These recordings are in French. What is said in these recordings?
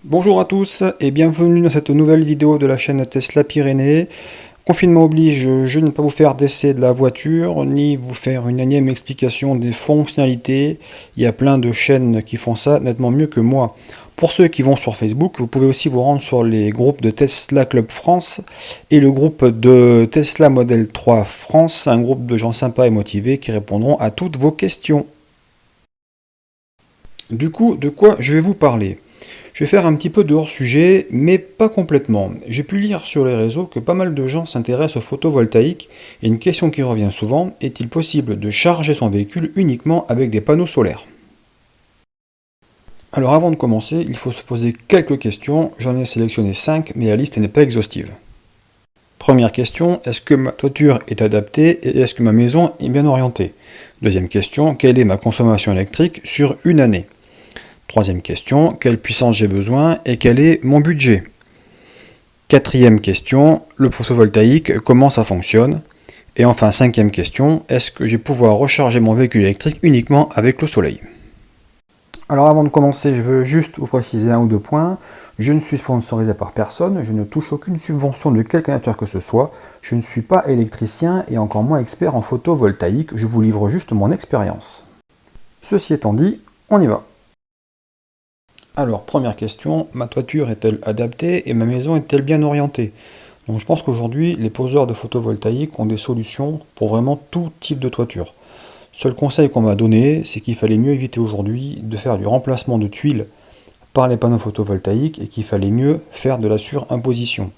Bonjour à tous et bienvenue dans cette nouvelle vidéo de la chaîne Tesla Pyrénées. Confinement oblige, je ne vais pas vous faire d'essai de la voiture, ni vous faire une énième explication des fonctionnalités. Il y a plein de chaînes qui font ça nettement mieux que moi. Pour ceux qui vont sur Facebook, vous pouvez aussi vous rendre sur les groupes de Tesla Club France et le groupe de Tesla Model 3 France, un groupe de gens sympas et motivés qui répondront à toutes vos questions. Du coup, de quoi je vais vous parler ? Je vais faire un petit peu de hors-sujet, mais pas complètement. J'ai pu lire sur les réseaux que pas mal de gens s'intéressent au photovoltaïque, et une question qui revient souvent, est-il possible de charger son véhicule uniquement avec des panneaux solaires ? Alors avant de commencer, il faut se poser quelques questions, j'en ai sélectionné 5, mais la liste n'est pas exhaustive. Première question, est-ce que ma toiture est adaptée et est-ce que ma maison est bien orientée ? Deuxième question, quelle est ma consommation électrique sur une année ? Troisième question, quelle puissance j'ai besoin et quel est mon budget? Quatrième question, le photovoltaïque, comment ça fonctionne? Et enfin, cinquième question, est-ce que je vais pouvoir recharger mon véhicule électrique uniquement avec le soleil? Alors avant de commencer, je veux juste vous préciser un ou deux points. Je ne suis sponsorisé par personne, je ne touche aucune subvention de quelque nature que ce soit, je ne suis pas électricien et encore moins expert en photovoltaïque, je vous livre juste mon expérience. Ceci étant dit, on y va. Alors, première question, ma toiture est-elle adaptée et ma maison est-elle bien orientée? Donc je pense qu'aujourd'hui, les poseurs de photovoltaïque ont des solutions pour vraiment tout type de toiture. Seul conseil qu'on m'a donné, c'est qu'il fallait mieux éviter aujourd'hui de faire du remplacement de tuiles par les panneaux photovoltaïques et qu'il fallait mieux faire de la surimposition.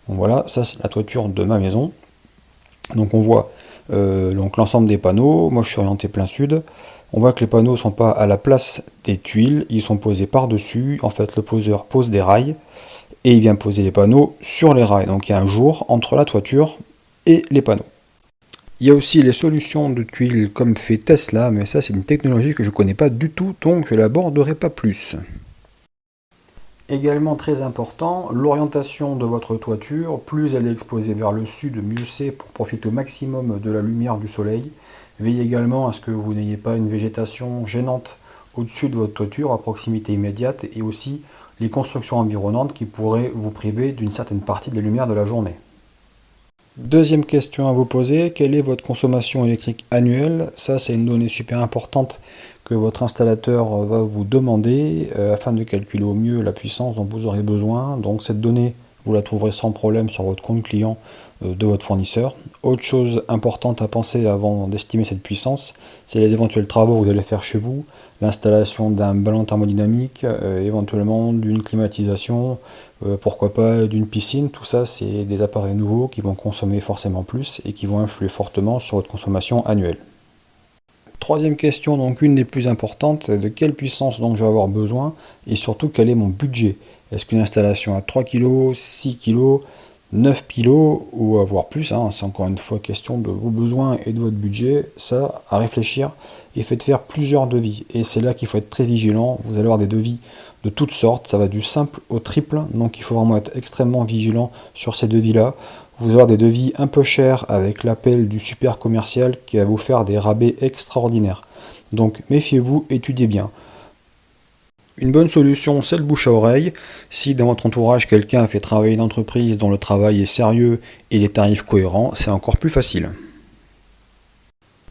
Donc voilà, ça c'est la toiture de ma maison. Donc on voit donc l'ensemble des panneaux, moi je suis orienté plein sud. On voit que les panneaux ne sont pas à la place des tuiles, ils sont posés par-dessus. En fait, le poseur pose des rails et il vient poser les panneaux sur les rails. Donc il y a un jour entre la toiture et les panneaux. Il y a aussi les solutions de tuiles comme fait Tesla, mais ça c'est une technologie que je ne connais pas du tout, donc je ne l'aborderai pas plus. Également très important, l'orientation de votre toiture. Plus elle est exposée vers le sud, mieux c'est pour profiter au maximum de la lumière du soleil. Veillez également à ce que vous n'ayez pas une végétation gênante au-dessus de votre toiture, à proximité immédiate, et aussi les constructions environnantes qui pourraient vous priver d'une certaine partie de la lumière de la journée. Deuxième question à vous poser, quelle est votre consommation électrique annuelle? Ça, c'est une donnée super importante que votre installateur va vous demander afin de calculer au mieux la puissance dont vous aurez besoin. Donc cette donnée, vous la trouverez sans problème sur votre compte client de votre fournisseur. Autre chose importante à penser avant d'estimer cette puissance, c'est les éventuels travaux que vous allez faire chez vous, l'installation d'un ballon thermodynamique, éventuellement d'une climatisation, pourquoi pas d'une piscine. Tout ça, c'est des appareils nouveaux qui vont consommer forcément plus et qui vont influer fortement sur votre consommation annuelle. Troisième question, donc une des plus importantes, de quelle puissance donc je vais avoir besoin et surtout quel est mon budget? Est-ce qu'une installation à 3 kg, 6 kg, 9 kg ou voire plus, c'est encore une fois question de vos besoins et de votre budget, ça à réfléchir et faites faire plusieurs devis. Et c'est là qu'il faut être très vigilant, vous allez avoir des devis de toutes sortes, ça va du simple au triple, donc il faut vraiment être extrêmement vigilant sur ces devis-là. Vous allez avoir des devis un peu chers avec l'appel du super commercial qui va vous faire des rabais extraordinaires. Donc méfiez-vous, étudiez bien. Une bonne solution, c'est le bouche à oreille. Si dans votre entourage, quelqu'un a fait travailler une entreprise dont le travail est sérieux et les tarifs cohérents, c'est encore plus facile.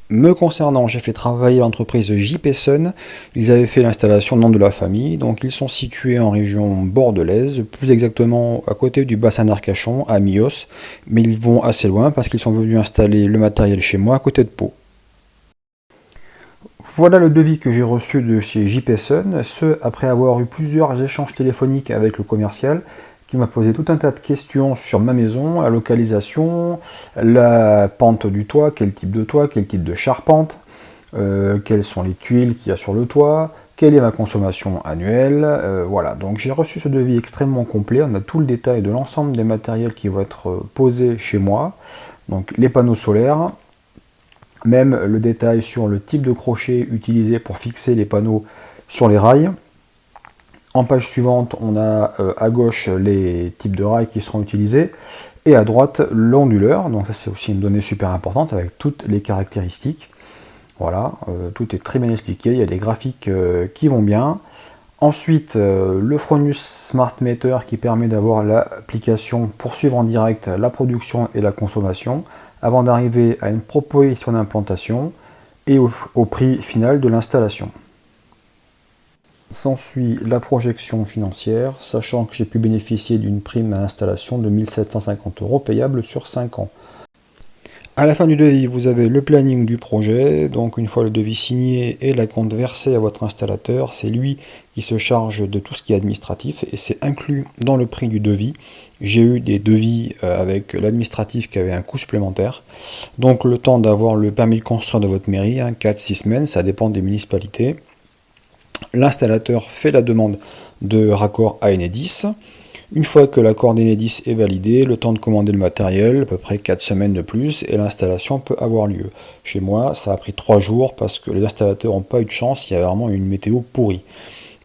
Me concernant, j'ai fait travailler l'entreprise JP Sun. Ils avaient fait l'installation nom de la famille, donc ils sont situés en région bordelaise, plus exactement à côté du bassin d'Arcachon, à Millos, mais ils vont assez loin parce qu'ils sont venus installer le matériel chez moi à côté de Pau. Voilà le devis que j'ai reçu de chez JP Sun, ce après avoir eu plusieurs échanges téléphoniques avec le commercial qui m'a posé tout un tas de questions sur ma maison, la localisation, la pente du toit, quel type de charpente, quelles sont les tuiles qu'il y a sur le toit, quelle est ma consommation annuelle, voilà. Donc j'ai reçu ce devis extrêmement complet, on a tout le détail de l'ensemble des matériels qui vont être posés chez moi, donc les panneaux solaires, même le détail sur le type de crochet utilisé pour fixer les panneaux sur les rails. En page suivante, on a à gauche les types de rails qui seront utilisés et à droite l'onduleur. Donc ça c'est aussi une donnée super importante avec toutes les caractéristiques. Voilà, tout est très bien expliqué, il y a des graphiques qui vont bien. Ensuite, le Fronius Smart Meter qui permet d'avoir l'application pour suivre en direct la production et la consommation avant d'arriver à une proposition d'implantation et au prix final de l'installation. S'ensuit la projection financière, sachant que j'ai pu bénéficier d'une prime à installation de 1 750 € payable sur 5 ans. À la fin du devis, vous avez le planning du projet, donc une fois le devis signé et la compte versée à votre installateur, c'est lui qui se charge de tout ce qui est administratif et c'est inclus dans le prix du devis. J'ai eu des devis avec l'administratif qui avait un coût supplémentaire, donc le temps d'avoir le permis de construire de votre mairie, 4-6 semaines, ça dépend des municipalités. L'installateur fait la demande de raccord à Enedis. Une fois que l'accord d'Enedis est validé, le temps de commander le matériel, à peu près 4 semaines de plus, et l'installation peut avoir lieu. Chez moi, ça a pris 3 jours parce que les installateurs n'ont pas eu de chance, il y a vraiment une météo pourrie.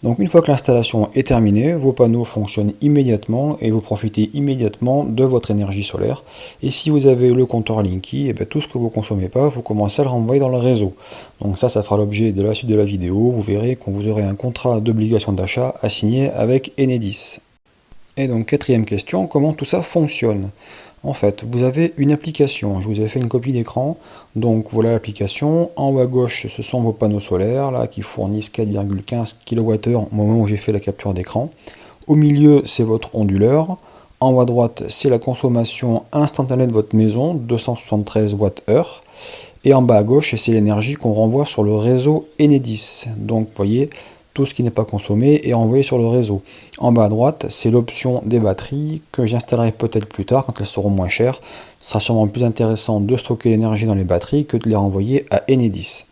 Donc une fois que l'installation est terminée, vos panneaux fonctionnent immédiatement et vous profitez immédiatement de votre énergie solaire. Et si vous avez le compteur Linky, et bien tout ce que vous ne consommez pas, vous commencez à le renvoyer dans le réseau. Donc ça fera l'objet de la suite de la vidéo. Vous verrez qu'on vous aurez un contrat d'obligation d'achat à signer avec Enedis. Et donc, quatrième question, comment tout ça fonctionne? En fait, vous avez une application, je vous ai fait une copie d'écran, donc voilà l'application. En haut à gauche, ce sont vos panneaux solaires, là, qui fournissent 4,15 kWh au moment où j'ai fait la capture d'écran. Au milieu, c'est votre onduleur. En haut à droite, c'est la consommation instantanée de votre maison, 273 Wh. Et en bas à gauche, c'est l'énergie qu'on renvoie sur le réseau Enedis. Donc, vous voyez, tout ce qui n'est pas consommé est envoyé sur le réseau. En bas à droite, c'est l'option des batteries que j'installerai peut-être plus tard quand elles seront moins chères. Ce sera sûrement plus intéressant de stocker l'énergie dans les batteries que de les renvoyer à Enedis.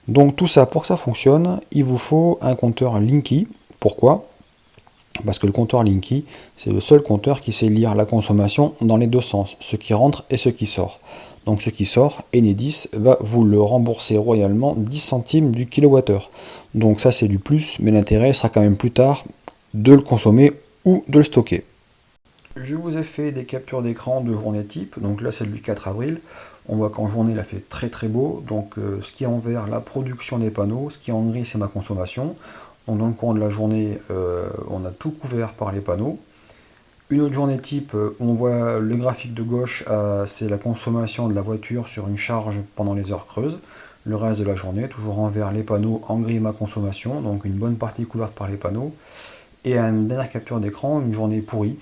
Donc tout ça, pour que ça fonctionne, il vous faut un compteur Linky. Pourquoi? Parce que le compteur Linky, c'est le seul compteur qui sait lire la consommation dans les deux sens, ce qui rentre et ce qui sort. Donc ce qui sort, Enedis va vous le rembourser royalement 10 centimes du kilowattheure. Donc ça c'est du plus, mais l'intérêt sera quand même plus tard de le consommer ou de le stocker. Je vous ai fait des captures d'écran de journée type, donc là c'est du 4 avril. On voit qu'en journée il a fait très très beau, donc ce qui est en vert, la production des panneaux, ce qui est en gris c'est ma consommation. Donc dans le courant de la journée, on a tout couvert par les panneaux. Une autre journée type, on voit le graphique de gauche, c'est la consommation de la voiture sur une charge pendant les heures creuses. Le reste de la journée, toujours en vert les panneaux, en gris ma consommation, donc une bonne partie couverte par les panneaux. Et une dernière capture d'écran, une journée pourrie.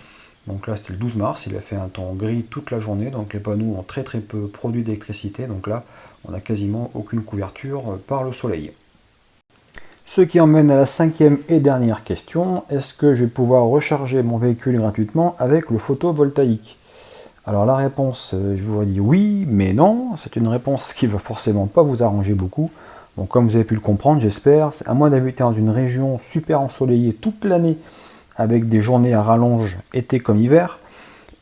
Donc là c'était le 12 mars, il a fait un temps gris toute la journée, donc les panneaux ont très très peu produit d'électricité, donc là on n'a quasiment aucune couverture par le soleil. Ce qui emmène à la cinquième et dernière question, est-ce que je vais pouvoir recharger mon véhicule gratuitement avec le photovoltaïque? Alors la réponse, je vous ai dit oui, mais non, c'est une réponse qui ne va forcément pas vous arranger beaucoup. Donc comme vous avez pu le comprendre, j'espère, à moins d'habiter dans une région super ensoleillée toute l'année, avec des journées à rallonge, été comme hiver,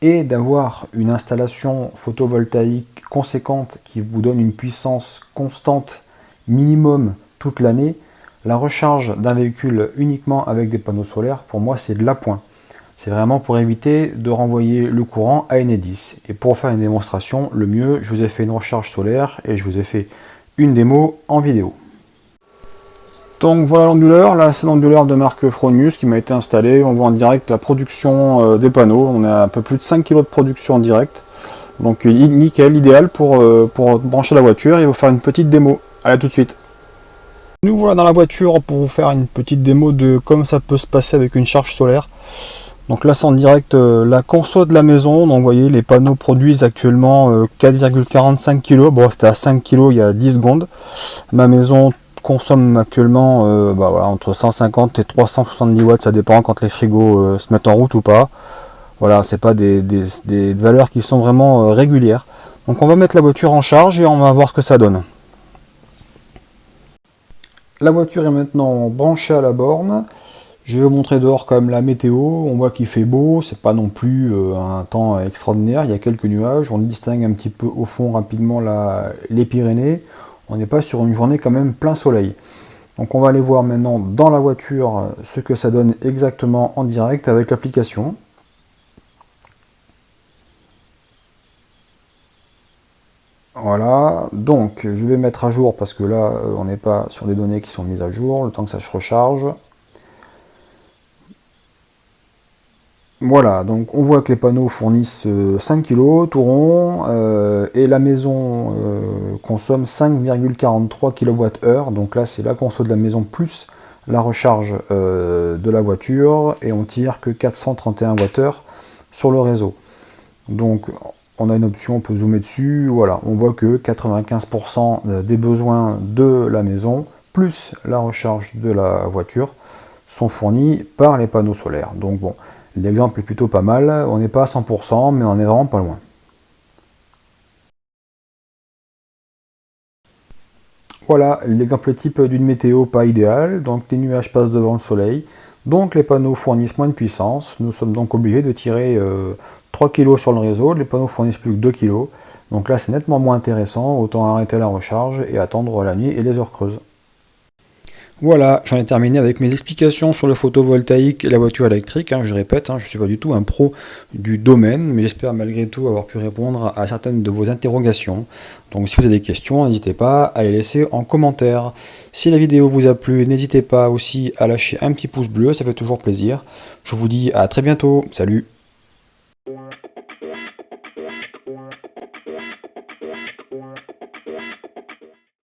et d'avoir une installation photovoltaïque conséquente qui vous donne une puissance constante minimum toute l'année, la recharge d'un véhicule uniquement avec des panneaux solaires, pour moi, c'est de l'appoint. C'est vraiment pour éviter de renvoyer le courant à Enedis. Et pour faire une démonstration, le mieux, je vous ai fait une recharge solaire et je vous ai fait une démo en vidéo. Donc voilà l'onduleur, là c'est l'onduleur de marque Fronius qui m'a été installé. On voit en direct la production des panneaux. On a un peu plus de 5 kg de production en direct. Donc nickel, idéal pour brancher la voiture et vous faire une petite démo. Allez, à tout de suite. Nous voilà dans la voiture pour vous faire une petite démo de comment ça peut se passer avec une charge solaire. Donc là c'est en direct la conso de la maison. Donc vous voyez les panneaux produisent actuellement 4,45 kg. Bon c'était à 5 kg il y a 10 secondes. Ma maison consomme actuellement voilà, entre 150 et 370 watts, ça dépend quand les frigos se mettent en route ou pas. Voilà, c'est pas des valeurs qui sont vraiment régulières. Donc on va mettre la voiture en charge et on va voir ce que ça donne. La voiture est maintenant branchée à la borne. Je vais vous montrer dehors quand même la météo. On voit qu'il fait beau, c'est pas non plus un temps extraordinaire. Il y a quelques nuages. On distingue un petit peu au fond rapidement les Pyrénées. On n'est pas sur une journée quand même plein soleil. Donc on va aller voir maintenant dans la voiture ce que ça donne exactement en direct avec l'application. Voilà, donc je vais mettre à jour parce que là on n'est pas sur des données qui sont mises à jour, le temps que ça se recharge. Voilà, donc on voit que les panneaux fournissent 5 kg tout rond et la maison consomme 5,43 kWh. Donc là c'est la conso de la maison plus la recharge de la voiture et on tire que 431 Wh sur le réseau. Donc on a une option, on peut zoomer dessus, voilà, on voit que 95% des besoins de la maison plus la recharge de la voiture sont fournis par les panneaux solaires. Donc bon, l'exemple est plutôt pas mal, on n'est pas à 100%, mais on est vraiment pas loin. Voilà l'exemple type d'une météo pas idéale, donc les nuages passent devant le soleil, donc les panneaux fournissent moins de puissance, nous sommes donc obligés de tirer 3 kg sur le réseau, les panneaux fournissent plus que 2 kg, donc là c'est nettement moins intéressant, autant arrêter la recharge et attendre la nuit et les heures creuses. Voilà, j'en ai terminé avec mes explications sur le photovoltaïque et la voiture électrique. Je répète, je ne suis pas du tout un pro du domaine, mais j'espère malgré tout avoir pu répondre à certaines de vos interrogations. Donc si vous avez des questions, n'hésitez pas à les laisser en commentaire. Si la vidéo vous a plu, n'hésitez pas aussi à lâcher un petit pouce bleu, ça fait toujours plaisir. Je vous dis à très bientôt, salut!